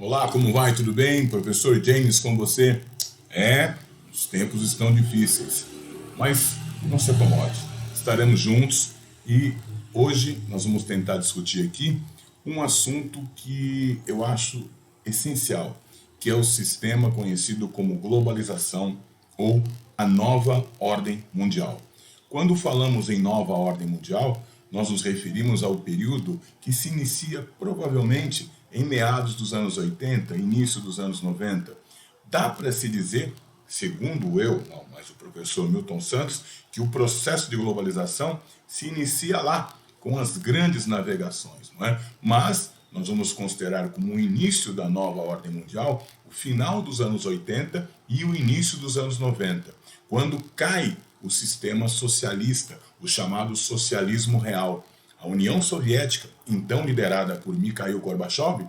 Olá, como vai? Tudo bem? Professor James com você? Os tempos estão difíceis, mas não se acomode. Estaremos juntos e hoje nós vamos tentar discutir aqui um assunto que eu acho essencial, que é o sistema conhecido como globalização ou a nova ordem mundial. Quando falamos em nova ordem mundial, nós nos referimos ao período que se inicia provavelmente em meados dos anos 80, início dos anos 90. Dá para se dizer, segundo eu, não, mas o professor Milton Santos, que o processo de globalização se inicia lá, com as grandes navegações, não é? Mas nós vamos considerar como o início da nova ordem mundial o final dos anos 80 e o início dos anos 90, quando cai o sistema socialista, o chamado socialismo real. A União Soviética, então liderada por Mikhail Gorbachev,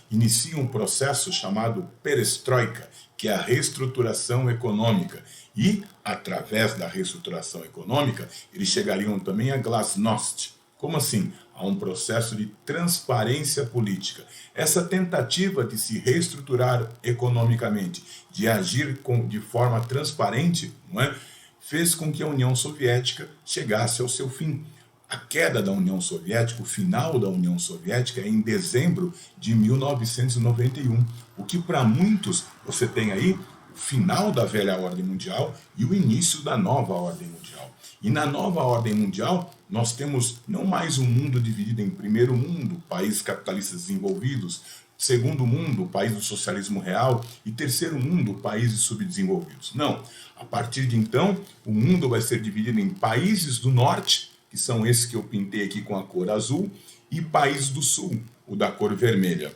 inicia um processo chamado perestroika, que é a reestruturação econômica. E, através da reestruturação econômica, eles chegariam também a glasnost. Como assim? A um processo de transparência política. Essa tentativa de se reestruturar economicamente, de agir de forma transparente, fez com que a União Soviética chegasse ao seu fim. A queda da União Soviética, o final da União Soviética é em dezembro de 1991, o que para muitos você tem aí o final da velha ordem mundial e o início da nova ordem mundial. E na nova ordem mundial nós temos não mais um mundo dividido em primeiro mundo, países capitalistas desenvolvidos, segundo mundo, país do socialismo real, e terceiro mundo, países subdesenvolvidos. Não, a partir de então o mundo vai ser dividido em países do norte, que são esses que eu pintei aqui com a cor azul, e países do sul, o da cor vermelha.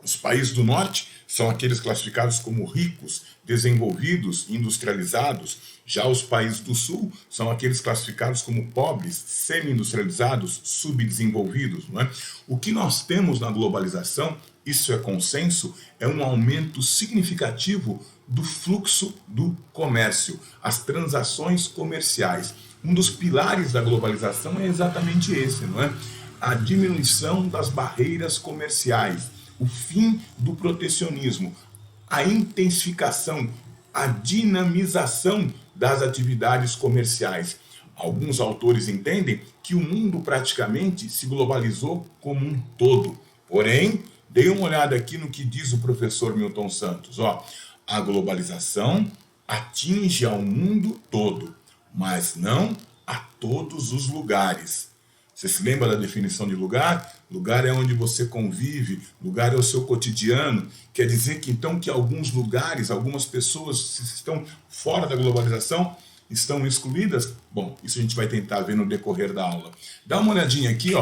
Os países do norte são aqueles classificados como ricos, desenvolvidos, industrializados. Já os países do sul são aqueles classificados como pobres, semi-industrializados, subdesenvolvidos. Não é? O que nós temos na globalização, isso é consenso, é um aumento significativo do fluxo do comércio, as transações comerciais. Um dos pilares da globalização é exatamente esse, não é? A diminuição das barreiras comerciais, o fim do protecionismo, a intensificação, a dinamização das atividades comerciais. Alguns autores entendem que o mundo praticamente se globalizou como um todo. Porém, dê uma olhada aqui no que diz o professor Milton Santos. A globalização atinge ao mundo todo, mas não a todos os lugares. Você se lembra da definição de lugar? Lugar é onde você convive, lugar é o seu cotidiano. Quer dizer que então que alguns lugares, algumas pessoas que estão fora da globalização estão excluídas? Bom, isso a gente vai tentar ver no decorrer da aula. Dá uma olhadinha aqui,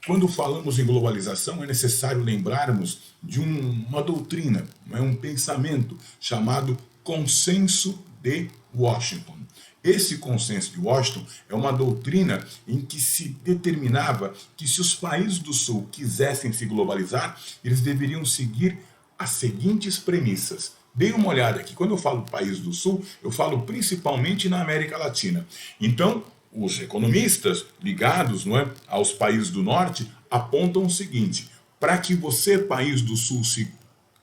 Quando falamos em globalização, é necessário lembrarmos de uma doutrina, um pensamento chamado Consenso de Washington. Esse consenso de Washington é uma doutrina em que se determinava que se os países do Sul quisessem se globalizar, eles deveriam seguir as seguintes premissas. Dê uma olhada aqui, quando eu falo país do Sul, eu falo principalmente na América Latina. Então, os economistas ligados aos países do Norte apontam o seguinte: para que você, país do Sul,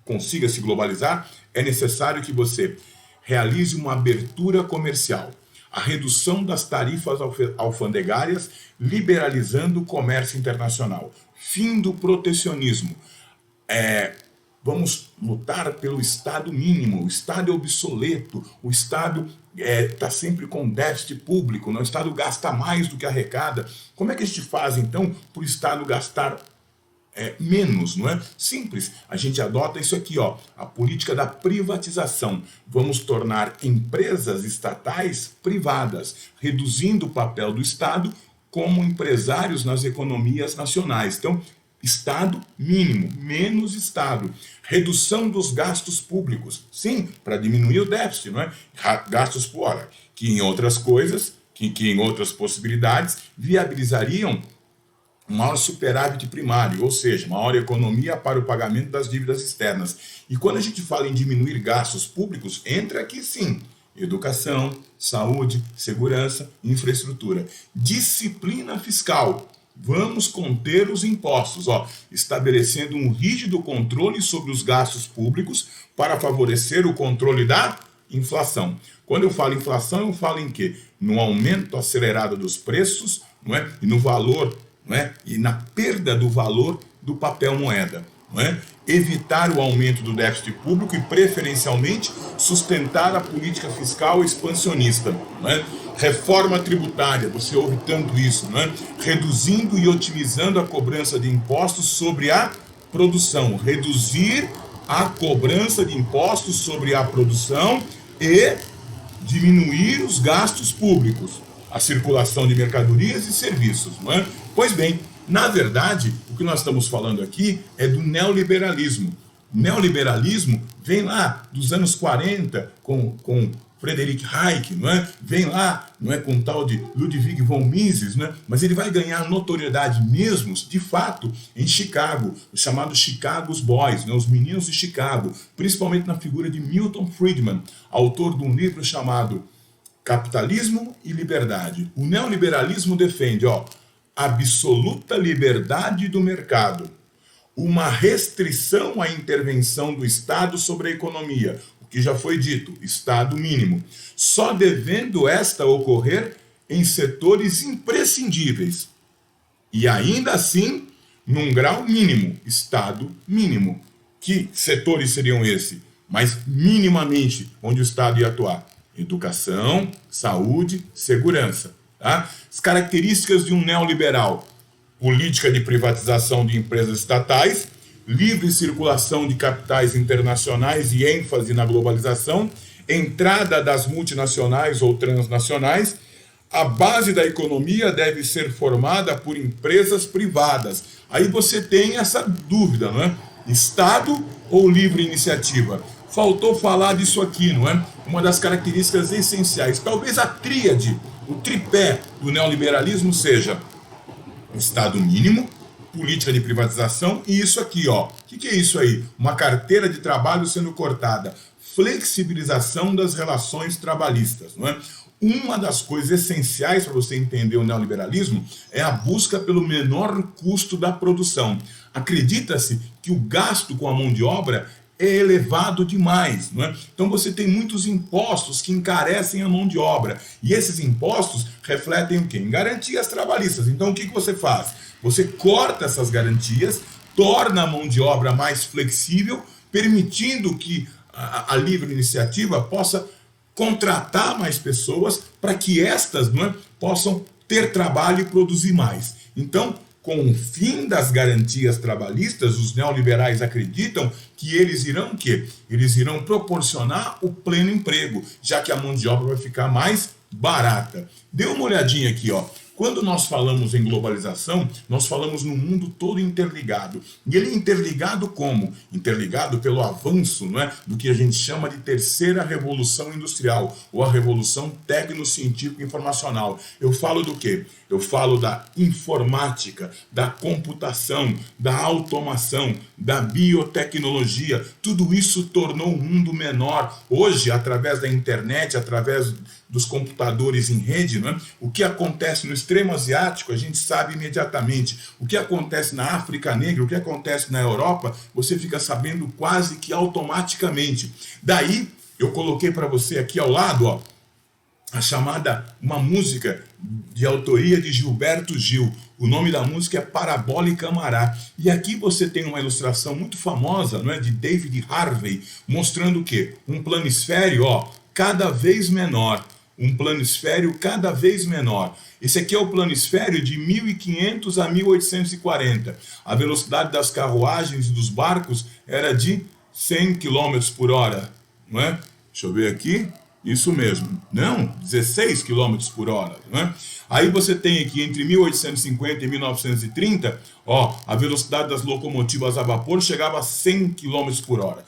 consiga se globalizar, é necessário que você realize uma abertura comercial, a redução das tarifas alfandegárias, liberalizando o comércio internacional, fim do protecionismo. Vamos lutar pelo Estado mínimo. O Estado é obsoleto, o Estado está sempre com déficit público, o Estado gasta mais do que arrecada. Como é que a gente faz, então, para o Estado gastar menos, não é? Simples, a gente adota isso aqui, a política da privatização. Vamos tornar empresas estatais privadas, reduzindo o papel do Estado como empresários nas economias nacionais. Então, Estado mínimo, menos Estado. Redução dos gastos públicos, sim, para diminuir o déficit, não é? Gastos fora, que em outras coisas, que em outras possibilidades, viabilizariam um maior superávit primário, ou seja, maior economia para o pagamento das dívidas externas. E quando a gente fala em diminuir gastos públicos, entra aqui sim, educação, saúde, segurança, infraestrutura. Disciplina fiscal. Vamos conter os impostos, estabelecendo um rígido controle sobre os gastos públicos para favorecer o controle da inflação. Quando eu falo inflação, eu falo em quê? No aumento acelerado dos preços, não é? E no valor, não é? E na perda do valor do papel moeda. Não é? Evitar o aumento do déficit público e, preferencialmente, sustentar a política fiscal expansionista. Não é? Reforma tributária, você ouve tanto isso, não é? Reduzindo e otimizando a cobrança de impostos sobre a produção. Reduzir a cobrança de impostos sobre a produção e diminuir os gastos públicos, a circulação de mercadorias e serviços. Não é? Pois bem, na verdade, o que nós estamos falando aqui é do neoliberalismo. O neoliberalismo vem lá dos anos 40 com Friedrich Hayek, não é? Vem lá, não é, com o tal de Ludwig von Mises, não é? Mas ele vai ganhar notoriedade mesmo, de fato, em Chicago, os chamados Chicago's Boys, né? Os meninos de Chicago, principalmente na figura de Milton Friedman, autor de um livro chamado Capitalismo e Liberdade. O neoliberalismo defende, absoluta liberdade do mercado, uma restrição à intervenção do Estado sobre a economia, o que já foi dito, Estado mínimo, só devendo esta ocorrer em setores imprescindíveis, e ainda assim, num grau mínimo, Estado mínimo. Que setores seriam esses? Mas minimamente, onde o Estado ia atuar? Educação, saúde, segurança. Tá? As características de um neoliberal: política de privatização de empresas estatais, livre circulação de capitais internacionais e ênfase na globalização, entrada das multinacionais ou transnacionais. A base da economia deve ser formada por empresas privadas. Aí você tem essa dúvida, não é? Estado ou livre iniciativa? Faltou falar disso aqui, não é? Uma das características essenciais, talvez a tríade, o tripé do neoliberalismo seja Estado mínimo, política de privatização e isso aqui, O que é isso aí? Uma carteira de trabalho sendo cortada. Flexibilização das relações trabalhistas, não é? Uma das coisas essenciais para você entender o neoliberalismo é a busca pelo menor custo da produção. Acredita-se que o gasto com a mão de obra é elevado demais, não é? Então você tem muitos impostos que encarecem a mão de obra. E esses impostos refletem o quê? Em garantias trabalhistas. Então o que você faz? Você corta essas garantias, torna a mão de obra mais flexível, permitindo que a livre iniciativa possa contratar mais pessoas para que estas, não é, possam ter trabalho e produzir mais. Então, com o fim das garantias trabalhistas, os neoliberais acreditam que eles irão o quê? Eles irão proporcionar o pleno emprego, já que a mão de obra vai ficar mais barata. Dê uma olhadinha aqui, Quando nós falamos em globalização, nós falamos no mundo todo interligado. E ele é interligado como? Interligado pelo avanço, não é, do que a gente chama de terceira revolução industrial, ou a revolução técnico-científico-informacional. Eu falo do quê? Eu falo da informática, da computação, da automação, da biotecnologia. Tudo isso tornou o mundo menor. Hoje, através da internet, através dos computadores em rede, não é? O que acontece no extremo asiático, a gente sabe imediatamente. O que acontece na África Negra, o que acontece na Europa, você fica sabendo quase que automaticamente. Daí, eu coloquei para você aqui ao lado, uma música de autoria de Gilberto Gil. O nome da música é Parabólica Amará. E aqui você tem uma ilustração muito famosa, não é, de David Harvey, mostrando o quê? Um planisfério, cada vez menor. Um planisfério cada vez menor. Esse aqui é o planisfério de 1500 a 1840. A velocidade das carruagens e dos barcos era de 100 km por hora. Não é? Deixa eu ver aqui. Isso mesmo. Não, 16 km por hora. Não é? Aí você tem aqui entre 1850 e 1930, a velocidade das locomotivas a vapor chegava a 100 km por hora.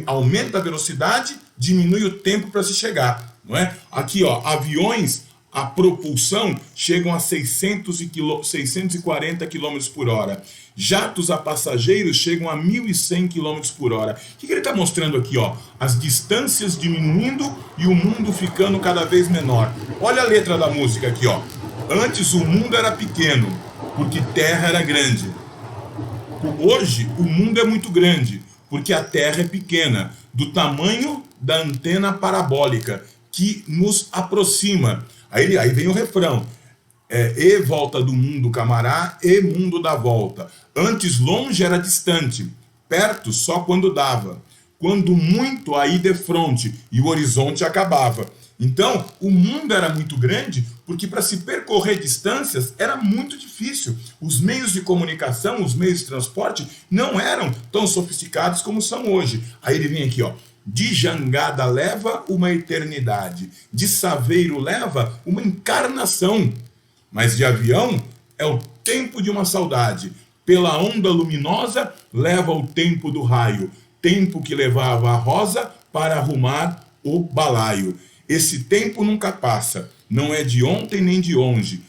Aumenta a velocidade, diminui o tempo para se chegar. Não é? Aqui, aviões, a propulsão chegam a 640 km por hora. Jatos a passageiros chegam a 1.100 km por hora. O que ele está mostrando aqui? As distâncias diminuindo e o mundo ficando cada vez menor. Olha a letra da música aqui. Antes o mundo era pequeno, porque terra era grande. Hoje, o mundo é muito grande, porque a Terra é pequena, do tamanho da antena parabólica, que nos aproxima. Aí vem o refrão. E volta do mundo camará, e mundo dá volta. Antes longe era distante, perto só quando dava. Quando muito aí de fronte, e o horizonte acabava. Então, o mundo era muito grande, porque para se percorrer distâncias era muito difícil. Os meios de comunicação, os meios de transporte não eram tão sofisticados como são hoje. Aí ele vem aqui, ó. De jangada leva uma eternidade, de saveiro leva uma encarnação, mas de avião é o tempo de uma saudade. Pela onda luminosa leva o tempo do raio, tempo que levava a rosa para arrumar o balaio. Esse tempo nunca passa, não é de ontem nem de hoje.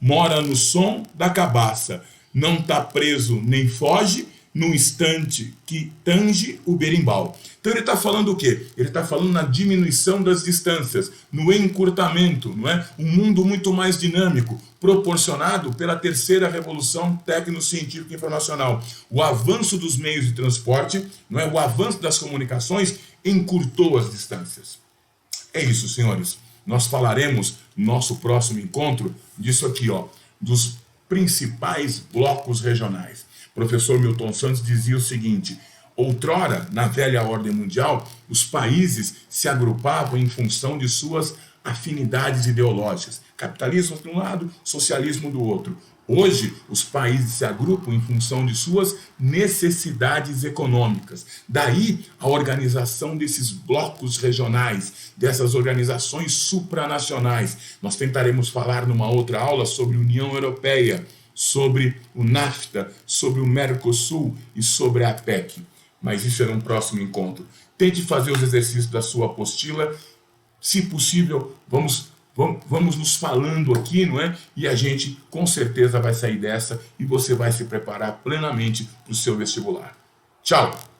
Mora no som da cabaça, não tá preso nem foge no instante que tange o berimbau. Então ele está falando o quê? Ele está falando na diminuição das distâncias, no encurtamento, não é? Um mundo muito mais dinâmico, proporcionado pela terceira revolução tecnocientífica informacional. O avanço dos meios de transporte, não é? O avanço das comunicações encurtou as distâncias. É isso, senhores. Nós falaremos no nosso próximo encontro disso aqui, ó, dos principais blocos regionais. O professor Milton Santos dizia o seguinte: outrora, na velha ordem mundial, os países se agrupavam em função de suas afinidades ideológicas. Capitalismo de um lado, socialismo do outro. Hoje, os países se agrupam em função de suas necessidades econômicas. Daí a organização desses blocos regionais, dessas organizações supranacionais. Nós tentaremos falar numa outra aula sobre União Europeia, sobre o NAFTA, sobre o Mercosul e sobre a APEC. Mas isso será um próximo encontro. Tente fazer os exercícios da sua apostila. Se possível, vamos nos falando aqui, não é? E a gente com certeza vai sair dessa e você vai se preparar plenamente para o seu vestibular. Tchau!